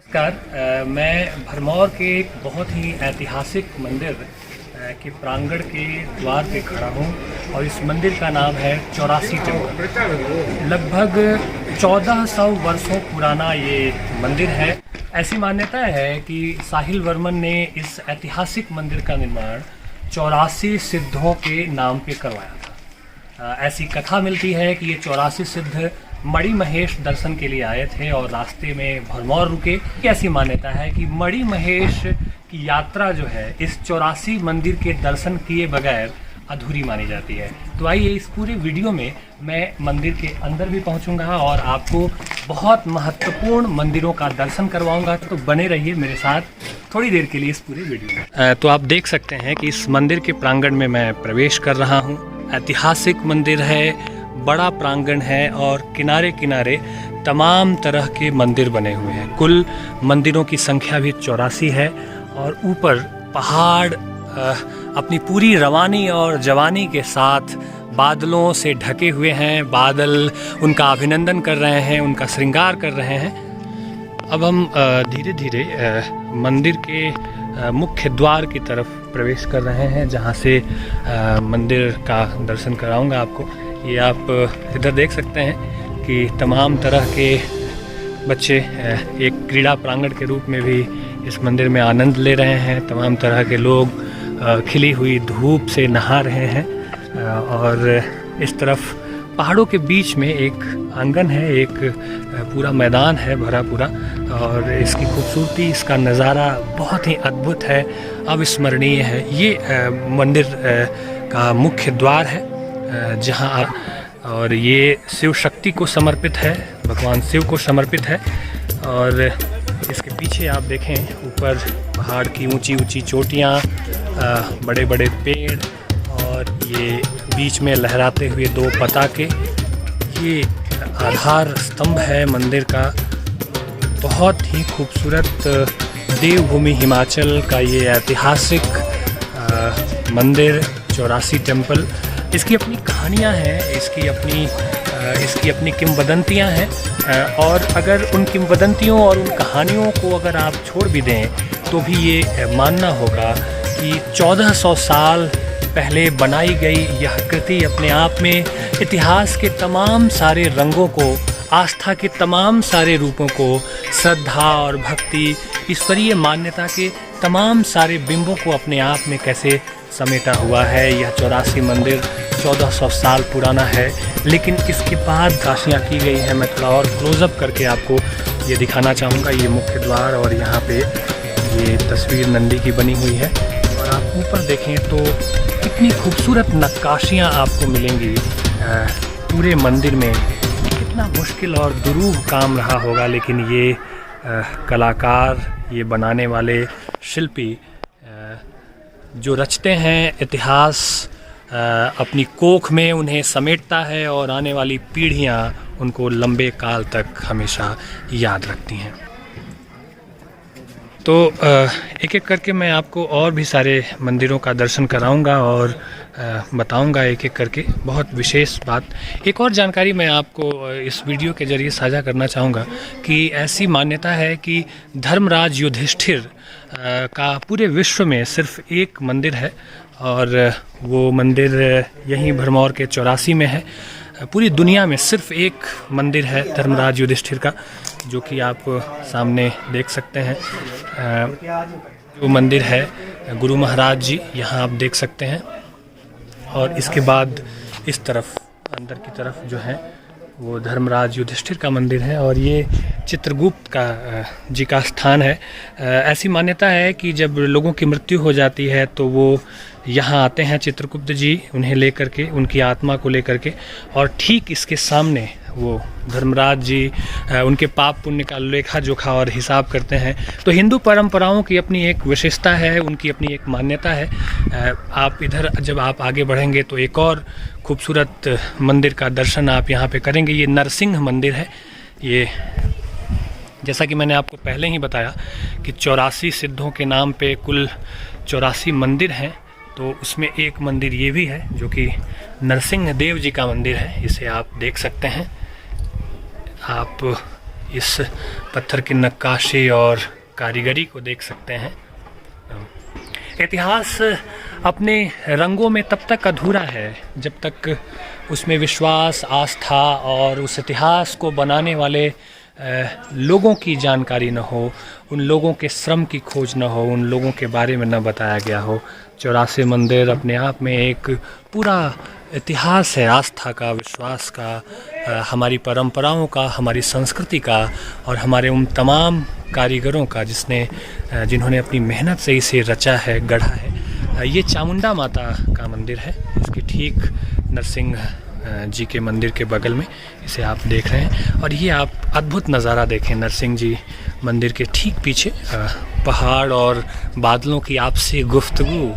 नमस्कार। मैं भरमौर के एक बहुत ही ऐतिहासिक मंदिर के प्रांगण के द्वार पे खड़ा हूँ और इस मंदिर का नाम है चौरासी टेम्पल। लगभग 1400 वर्षों पुराना ये मंदिर है। ऐसी मान्यता है कि साहिल वर्मन ने इस ऐतिहासिक मंदिर का निर्माण 84 सिद्धों के नाम पे करवाया था। ऐसी कथा मिलती है कि ये 84 सिद्ध मणि महेश दर्शन के लिए आए थे और रास्ते में भरमौर रुके। ऐसी मान्यता है कि मणि महेश की यात्रा जो है इस 84 मंदिर के दर्शन किए बगैर अधूरी मानी जाती है। तो आइए इस पूरे वीडियो में मैं मंदिर के अंदर भी पहुंचूंगा और आपको बहुत महत्वपूर्ण मंदिरों का दर्शन करवाऊंगा। तो बने रहिए मेरे साथ थोड़ी देर के लिए इस पूरे वीडियो में। तो आप देख सकते हैं कि इस मंदिर के प्रांगण में मैं प्रवेश कर रहा हूँ। ऐतिहासिक मंदिर है, बड़ा प्रांगण है और किनारे किनारे तमाम तरह के मंदिर बने हुए हैं। कुल मंदिरों की संख्या भी 84 है और ऊपर पहाड़ अपनी पूरी रवानी और जवानी के साथ बादलों से ढके हुए हैं। बादल उनका अभिनंदन कर रहे हैं, उनका श्रृंगार कर रहे हैं। अब हम धीरे धीरे मंदिर के मुख्य द्वार की तरफ प्रवेश कर रहे हैं, जहां से मंदिर का दर्शन कराऊंगा आपको। ये आप इधर देख सकते हैं कि तमाम तरह के बच्चे एक क्रीड़ा प्रांगण के रूप में भी इस मंदिर में आनंद ले रहे हैं। तमाम तरह के लोग खिली हुई धूप से नहा रहे हैं और इस तरफ पहाड़ों के बीच में एक आंगन है, एक पूरा मैदान है भरा पूरा, और इसकी खूबसूरती, इसका नज़ारा बहुत ही अद्भुत है, अविस्मरणीय है। ये मंदिर का मुख्य द्वार है जहां आप, और ये शिव शक्ति को समर्पित है, भगवान शिव को समर्पित है। और इसके पीछे आप देखें ऊपर पहाड़ की ऊंची ऊंची चोटियाँ, बड़े बड़े पेड़ और ये बीच में लहराते हुए दो पताके, ये आधार स्तंभ है मंदिर का। बहुत ही खूबसूरत देवभूमि हिमाचल का ये ऐतिहासिक मंदिर 84 टेम्पल। इसकी अपनी कहानियाँ हैं, इसकी अपनी किंवदंतियाँ हैं, और अगर उन किंवदंतियों और उन कहानियों को अगर आप छोड़ भी दें तो भी ये मानना होगा कि 1400 साल पहले बनाई गई यह कृति अपने आप में इतिहास के तमाम सारे रंगों को, आस्था के तमाम सारे रूपों को, श्रद्धा और भक्ति, ईश्वरीय मान्यता के तमाम सारे बिंबों को अपने आप में कैसे समेटा हुआ है। यह 84 मंदिर 1400 साल पुराना है, लेकिन इसके बाद काशियाँ की गई हैं। मैं थोड़ा और क्लोजअप करके आपको ये दिखाना चाहूँगा। ये मुख्य द्वार और यहाँ पे ये तस्वीर नंदी की बनी हुई है, और आप ऊपर देखें तो कितनी खूबसूरत नक्काशियाँ आपको मिलेंगी पूरे मंदिर में। कितना मुश्किल और दुरूह काम रहा होगा, लेकिन ये कलाकार, ये बनाने वाले शिल्पी जो रचते हैं इतिहास, अपनी कोख में उन्हें समेटता है और आने वाली पीढ़ियां उनको लंबे काल तक हमेशा याद रखती हैं। तो एक एक करके मैं आपको और भी सारे मंदिरों का दर्शन कराऊंगा और बताऊंगा एक एक करके। बहुत विशेष बात, एक और जानकारी मैं आपको इस वीडियो के ज़रिए साझा करना चाहूँगा कि ऐसी मान्यता है कि धर्मराज युधिष्ठिर का पूरे विश्व में सिर्फ एक मंदिर है, और वो मंदिर यहीं भरमौर के 84 में है। पूरी दुनिया में सिर्फ एक मंदिर है धर्मराज युधिष्ठिर का, जो कि आप सामने देख सकते हैं। वो मंदिर है गुरु महाराज जी, यहाँ आप देख सकते हैं। और इसके बाद इस तरफ अंदर की तरफ जो है वो धर्मराज युधिष्ठिर का मंदिर है, और ये चित्रगुप्त का जी का स्थान है। ऐसी मान्यता है कि जब लोगों की मृत्यु हो जाती है तो वो यहाँ आते हैं चित्रगुप्त जी, उन्हें लेकर के, उनकी आत्मा को लेकर के, और ठीक इसके सामने वो धर्मराज जी उनके पाप पुण्य का लेखा जोखा और हिसाब करते हैं। तो हिंदू परंपराओं की अपनी एक विशेषता है, उनकी अपनी एक मान्यता है। आप इधर जब आप आगे बढ़ेंगे तो एक और खूबसूरत मंदिर का दर्शन आप यहाँ पे करेंगे। ये नरसिंह मंदिर है। ये जैसा कि मैंने आपको पहले ही बताया कि 84 सिद्धों के नाम पे कुल 84 मंदिर हैं, तो उसमें एक मंदिर ये भी है जो कि नरसिंह देव जी का मंदिर है। इसे आप देख सकते हैं। आप इस पत्थर की नक्काशी और कारीगरी को देख सकते हैं। इतिहास अपने रंगों में तब तक अधूरा है जब तक उसमें विश्वास, आस्था और उस इतिहास को बनाने वाले लोगों की जानकारी न हो, उन लोगों के श्रम की खोज न हो, उन लोगों के बारे में न बताया गया हो। 84 मंदिर अपने आप में एक पूरा इतिहास है, आस्था का, विश्वास का, हमारी परंपराओं का, हमारी संस्कृति का और हमारे उन तमाम कारीगरों का जिन्होंने अपनी मेहनत से इसे रचा है, गढ़ा है। ये चामुंडा माता का मंदिर है, इसके ठीक नरसिंह जी के मंदिर के बगल में इसे आप देख रहे हैं। और ये आप अद्भुत नज़ारा देखें, नरसिंह जी मंदिर के ठीक पीछे पहाड़ और बादलों की आपसी गुफ्तगू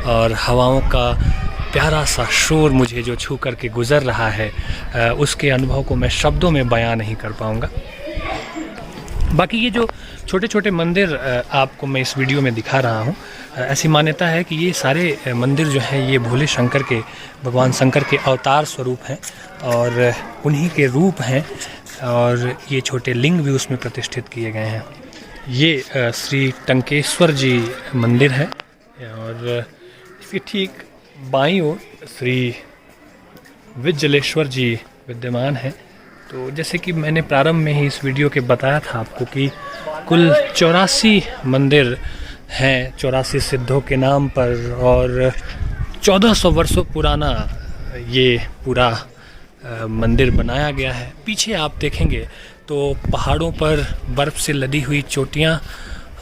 और हवाओं का प्यारा सा शोर मुझे जो छू कर के गुज़र रहा है, उसके अनुभव को मैं शब्दों में बयां नहीं कर पाऊँगा। बाकी ये जो छोटे छोटे मंदिर आपको मैं इस वीडियो में दिखा रहा हूँ, ऐसी मान्यता है कि ये सारे मंदिर जो हैं ये भोले शंकर के, भगवान शंकर के अवतार स्वरूप हैं और उन्हीं के रूप हैं और ये छोटे लिंग भी उसमें प्रतिष्ठित किए गए हैं। ये श्री टंकेश्वर जी मंदिर है और इसके ठीक बाईं ओर श्री विजलेश्वर जी विद्यमान है। तो जैसे कि मैंने प्रारंभ में ही इस वीडियो के बताया था आपको कि कुल 84 मंदिर हैं 84 सिद्धों के नाम पर और 1400 वर्षों पुराना ये पूरा मंदिर बनाया गया है। पीछे आप देखेंगे तो पहाड़ों पर बर्फ़ से लदी हुई चोटियाँ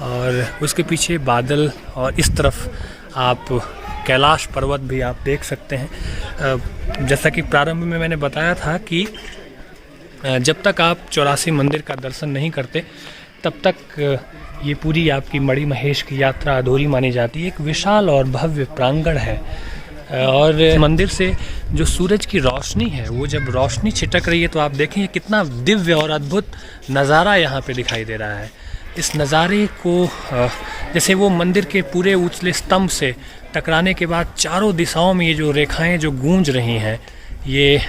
और उसके पीछे बादल और इस तरफ आप कैलाश पर्वत भी आप देख सकते हैं। जैसा कि प्रारंभ में मैंने बताया था कि जब तक आप 84 मंदिर का दर्शन नहीं करते तब तक ये पूरी आपकी मणि महेश की यात्रा अधूरी मानी जाती है। एक विशाल और भव्य प्रांगण है और मंदिर से जो सूरज की रोशनी है वो जब रोशनी छिटक रही है तो आप देखें कितना दिव्य और अद्भुत नज़ारा यहाँ पे दिखाई दे रहा है। इस नज़ारे को जैसे वो मंदिर के पूरे उछले स्तंभ से टकराने के बाद चारों दिशाओं में ये जो रेखाएं जो गूंज रही हैं, ये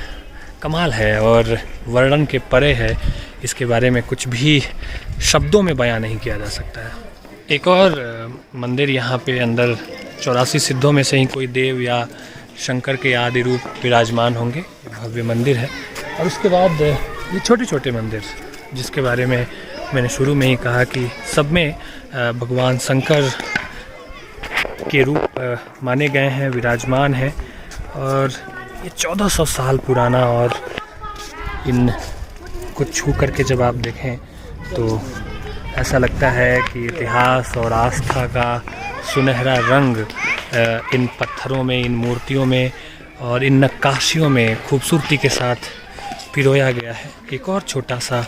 कमाल है और वर्णन के परे है। इसके बारे में कुछ भी शब्दों में बयां नहीं किया जा सकता है। एक और मंदिर यहाँ पे अंदर 84 सिद्धों में से ही कोई देव या शंकर के आदि रूप विराजमान होंगे, भव्य मंदिर है। और उसके बाद ये छोटे छोटे मंदिर जिसके बारे में मैंने शुरू में ही कहा कि सब में भगवान शंकर के रूप माने गए हैं, विराजमान हैं और ये 1400 साल पुराना और इन को छू करके जब आप देखें तो ऐसा लगता है कि इतिहास और आस्था का सुनहरा रंग इन पत्थरों में, इन मूर्तियों में और इन नक्काशियों में खूबसूरती के साथ पिरोया गया है। एक और छोटा सा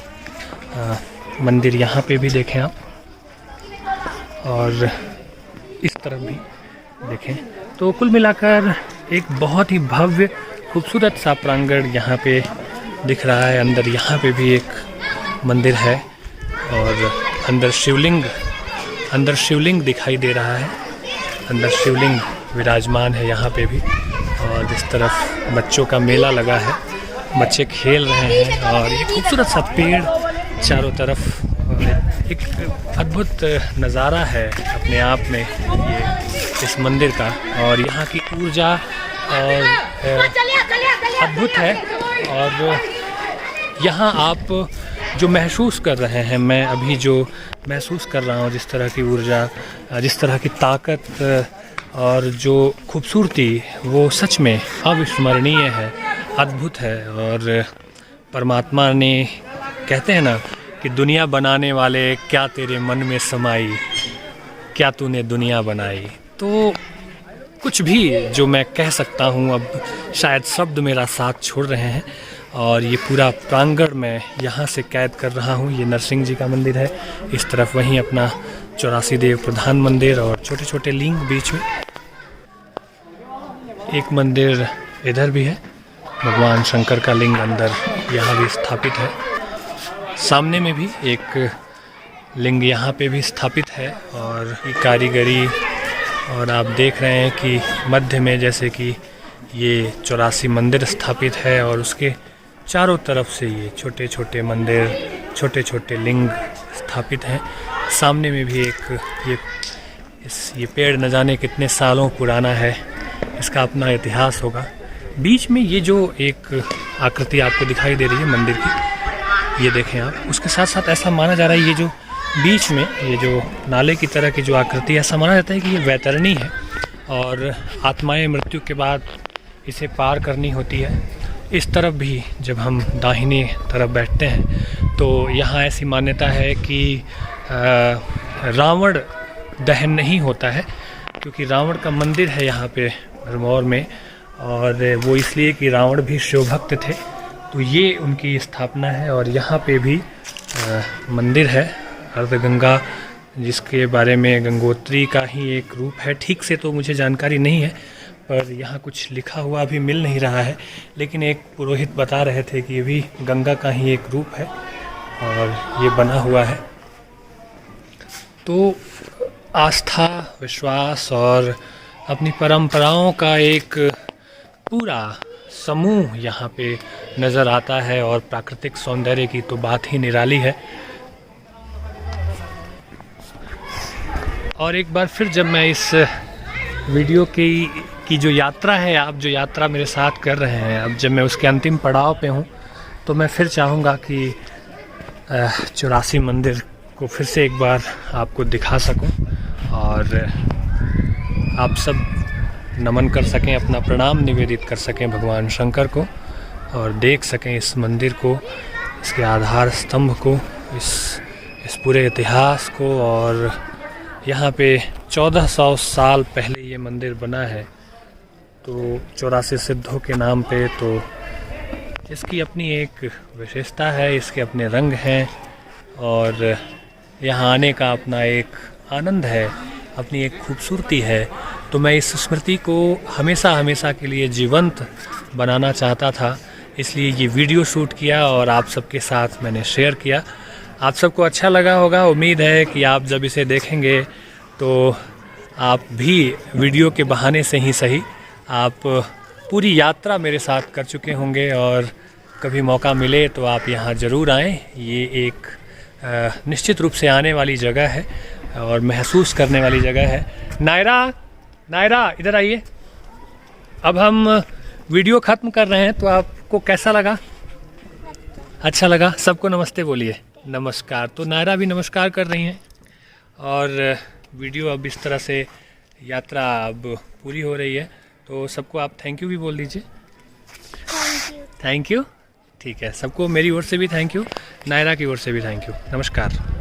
मंदिर यहाँ पे भी देखें आप और इस तरफ भी देखें तो कुल मिलाकर एक बहुत ही भव्य खूबसूरत सा प्रांगण यहाँ पे दिख रहा है। अंदर यहाँ पे भी एक मंदिर है और अंदर शिवलिंग दिखाई दे रहा है। अंदर शिवलिंग विराजमान है यहाँ पे भी और जिस तरफ बच्चों का मेला लगा है, बच्चे खेल रहे हैं और ये खूबसूरत सा पेड़ चारों तरफ, एक अद्भुत नज़ारा है अपने आप में ये इस मंदिर का। और यहाँ की ऊर्जा और अद्भुत है और यहाँ आप जो महसूस कर रहे हैं, मैं अभी जो महसूस कर रहा हूँ, जिस तरह की ऊर्जा, जिस तरह की ताकत और जो खूबसूरती, वो सच में अविस्मरणीय है, अद्भुत है। और परमात्मा ने, कहते हैं ना कि दुनिया बनाने वाले क्या तेरे मन में समाई, क्या तूने दुनिया बनाई। तो कुछ भी जो मैं कह सकता हूँ, अब शायद शब्द मेरा साथ छोड़ रहे हैं और ये पूरा प्रांगण मैं यहाँ से कैद कर रहा हूँ। ये नरसिंह जी का मंदिर है, इस तरफ वहीं अपना 84 देव प्रधान मंदिर और छोटे छोटे लिंग बीच में। एक मंदिर इधर भी है, भगवान शंकर का लिंग अंदर यहाँ भी स्थापित है। सामने में भी एक लिंग यहाँ पे भी स्थापित है और ये कारीगरी, और आप देख रहे हैं कि मध्य में जैसे कि ये 84 मंदिर स्थापित है और उसके चारों तरफ से ये छोटे छोटे मंदिर छोटे छोटे लिंग स्थापित हैं। सामने में भी एक ये पेड़ न जाने कितने सालों पुराना है, इसका अपना इतिहास होगा। बीच में ये जो एक आकृति आपको दिखाई दे रही है मंदिर की, ये देखें आप, उसके साथ साथ ऐसा माना जा रहा है ये जो बीच में ये जो नाले की तरह की जो आकृति है, ऐसा माना जाता है कि ये वैतरणी है और आत्माएं मृत्यु के बाद इसे पार करनी होती है। इस तरफ भी जब हम दाहिने तरफ बैठते हैं तो यहाँ ऐसी मान्यता है कि रावण दहन नहीं होता है, क्योंकि रावण का मंदिर है यहाँ पे भरमौर में, और वो इसलिए कि रावण भी शिव भक्त थे, तो ये उनकी स्थापना है। और यहाँ पे भी मंदिर है अर्धगंगा, जिसके बारे में गंगोत्री का ही एक रूप है। ठीक से तो मुझे जानकारी नहीं है, पर यहाँ कुछ लिखा हुआ अभी मिल नहीं रहा है, लेकिन एक पुरोहित बता रहे थे कि ये भी गंगा का ही एक रूप है और ये बना हुआ है। तो आस्था, विश्वास और अपनी परंपराओं का एक पूरा समूह यहाँ पे नज़र आता है, और प्राकृतिक सौंदर्य की तो बात ही निराली है। और एक बार फिर जब मैं इस वीडियो की जो यात्रा है, आप जो यात्रा मेरे साथ कर रहे हैं, अब जब मैं उसके अंतिम पड़ाव पे हूँ, तो मैं फिर चाहूँगा कि 84 मंदिर को फिर से एक बार आपको दिखा सकूं और आप सब नमन कर सकें, अपना प्रणाम निवेदित कर सकें भगवान शंकर को, और देख सकें इस मंदिर को, इसके आधार स्तंभ को, इस पूरे इतिहास को। और यहाँ पे 1400 साल पहले ये मंदिर बना है, तो 84 सिद्धों के नाम पे, तो इसकी अपनी एक विशेषता है, इसके अपने रंग हैं, और यहाँ आने का अपना एक आनंद है, अपनी एक खूबसूरती है। तो मैं इस स्मृति को हमेशा हमेशा के लिए जीवंत बनाना चाहता था, इसलिए ये वीडियो शूट किया और आप सबके साथ मैंने शेयर किया। आप सबको अच्छा लगा होगा, उम्मीद है कि आप जब इसे देखेंगे तो आप भी वीडियो के बहाने से ही सही आप पूरी यात्रा मेरे साथ कर चुके होंगे, और कभी मौका मिले तो आप यहाँ ज़रूर आएँ। ये एक निश्चित रूप से आने वाली जगह है और महसूस करने वाली जगह है। नायरा इधर आइए। अब हम वीडियो ख़त्म कर रहे हैं, तो आपको कैसा लगा? अच्छा लगा? सबको नमस्ते बोलिए। नमस्कार। तो नायरा भी नमस्कार कर रही हैं, और वीडियो अब इस तरह से यात्रा अब पूरी हो रही है, तो सबको आप थैंक यू भी बोल दीजिए। Thank you. ठीक है, सबको मेरी ओर से भी थैंक यू, नायरा की ओर से भी थैंक यू। नमस्कार।